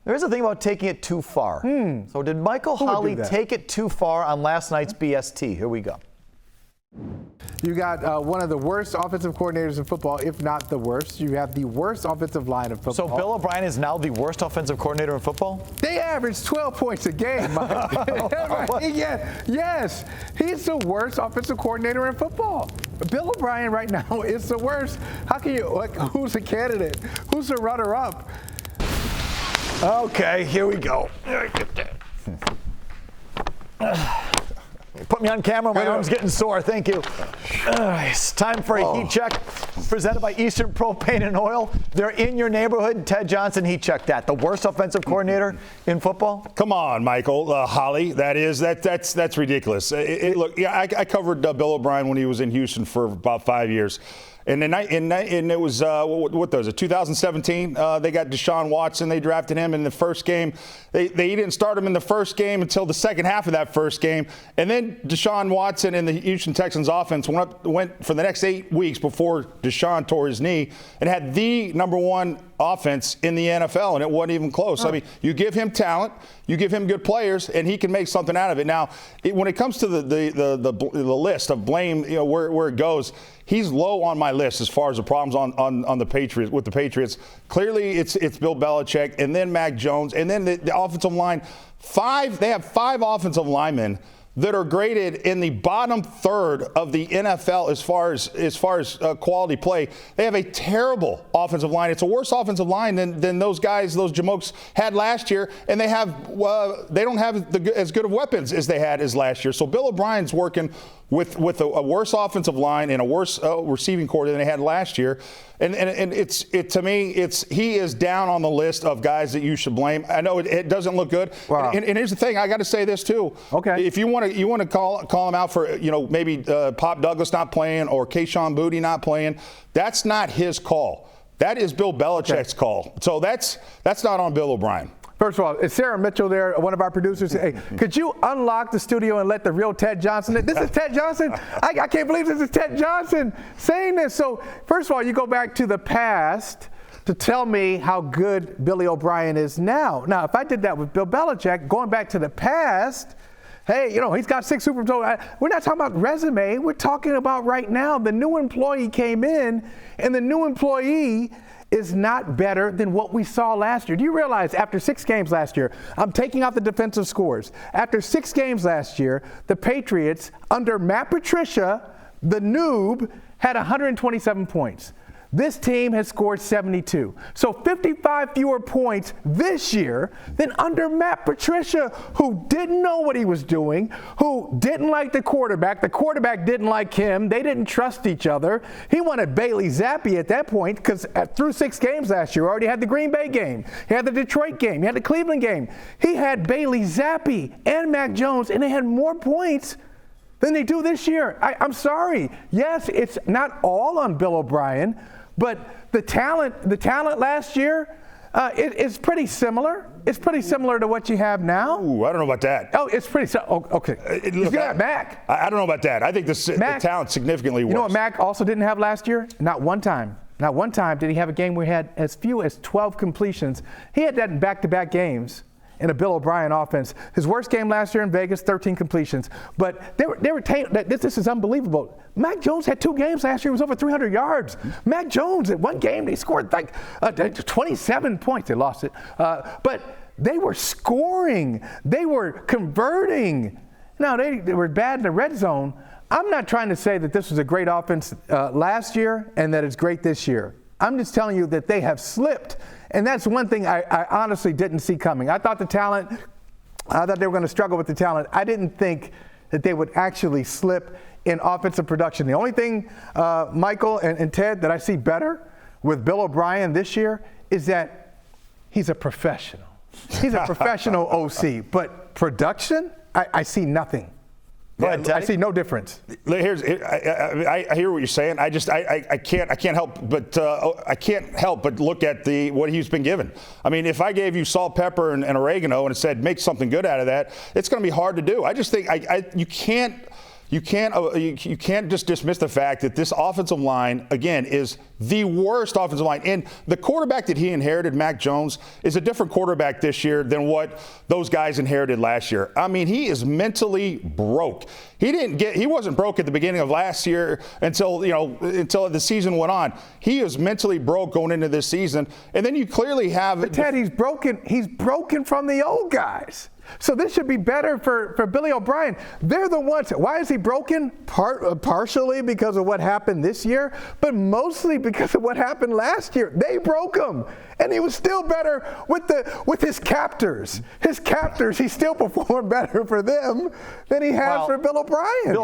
There is a thing about taking it too far. So did Michael Holley take it too far on last night's BST? Here we go. You got one of the worst offensive coordinators in football, if not the worst. You have the worst offensive line of football. So Bill O'Brien is now the worst offensive coordinator in football? They average 12 points a game, Mike. Yes, he's the worst offensive coordinator in football. Bill O'Brien right now is the worst. How can you, who's the candidate? Who's the runner-up? Okay, here we go. Put me on camera. My arm's getting sore. Thank you. It's time for a heat check presented by Eastern Propane and Oil. They're in your neighborhood. Ted Johnson, heat check that. The worst offensive coordinator in football? Come on, Michael Holley. That's ridiculous. Look, I covered Bill O'Brien when he was in Houston for about 5 years. And it was, what was it, 2017? They got Deshaun Watson. They drafted him in the first game. They didn't start him in the first game until the second half of that first game. And then Deshaun Watson and the Houston Texans offense went for the next 8 weeks before Deshaun tore his knee and had the #1 offense in the NFL, and it wasn't even close. I mean, you give him talent, you give him good players, and he can make something out of it. Now, when it comes to the list of blame, where it goes, he's low on my list as far as the problems on the Patriots with the Patriots. Clearly, it's Bill Belichick, and then Mac Jones, and then the offensive line. They have 5 offensive linemen that are graded in the bottom third of the NFL as far as quality play. They have a terrible offensive line. It's a worse offensive line than those guys, those Jamokes had last year, and they don't have as good of weapons as they had as last year. So Bill O'Brien's working with a worse offensive line and a worse receiving core than they had last year. And to me, he is down on the list of guys that you should blame. I know it doesn't look good. Wow. And here's the thing, I got to say this too. Okay. If you want to call him out for maybe Pop Douglas not playing or Kayshon Boutte not playing, that's not his call. That is Bill Belichick's call. So that's not on Bill O'Brien. First of all, is Sarah Mitchell there, one of our producers? Hey, could you unlock the studio and let the real Ted Johnson in? This is Ted Johnson? I can't believe this is Ted Johnson saying this. So, first of all, you go back to the past to tell me how good Billy O'Brien is now. Now, if I did that with Bill Belichick, going back to the past, hey, he's got 6 Super Bowls. We're not talking about resume. We're talking about right now. The new employee came in, and the new employee is not better than what we saw last year. Do you realize after 6 games last year, I'm taking out the defensive scores. After 6 games last year, the Patriots, under Matt Patricia, the noob, had 127 points. This team has scored 72. So 55 fewer points this year than under Matt Patricia, who didn't know what he was doing, who didn't like the quarterback. The quarterback didn't like him. They didn't trust each other. He wanted Bailey Zappi at that point because through 6 games last year, already had the Green Bay game. He had the Detroit game. He had the Cleveland game. He had Bailey Zappi and Mac Jones, and they had more points than they do this year. I'm sorry. Yes, it's not all on Bill O'Brien, but the talent last year is pretty similar. It's pretty similar to what you have now. Ooh, I don't know about that. Oh, it's pretty. Okay. You got Mac. I don't know about that. I think the talent's significantly worse. You know what Mac also didn't have last year? Not one time. Not one time did he have a game where he had as few as 12 completions. He had that in back-to-back games in a Bill O'Brien offense. His worst game last year in Vegas, 13 completions. But they were this is unbelievable. Mac Jones had 2 games last year. He was over 300 yards. Mac Jones, at one game, they scored like 27 points. They lost it. But they were scoring. They were converting. Now, they were bad in the red zone. I'm not trying to say that this was a great offense last year and that it's great this year. I'm just telling you that they have slipped. And that's one thing I honestly didn't see coming. I thought they were going to struggle with the talent. I didn't think that they would actually slip in offensive production. The only thing, Michael and Ted, that I see better with Bill O'Brien this year is that he's a professional. He's a professional OC. But production, I see nothing. I see no difference. I hear what you're saying. I can't help but look at what he's been given. I mean, if I gave you salt, pepper, and oregano and it said make something good out of that, it's going to be hard to do. I just think you can't you can't just dismiss the fact that this offensive line, again, is the worst offensive line. And the quarterback that he inherited, Mac Jones, is a different quarterback this year than what those guys inherited last year. I mean, he is mentally broke. He wasn't broke at the beginning of last year until the season went on. He is mentally broke going into this season. And then you clearly have. But Ted, he's broken from the old guys. So this should be better for Billy O'Brien. They're the ones. Why is he broken? Partially because of what happened this year, but mostly because of what happened last year. They broke him, and he was still better with his captors. His captors, he still performed better for them than he has for Bill O'Brien.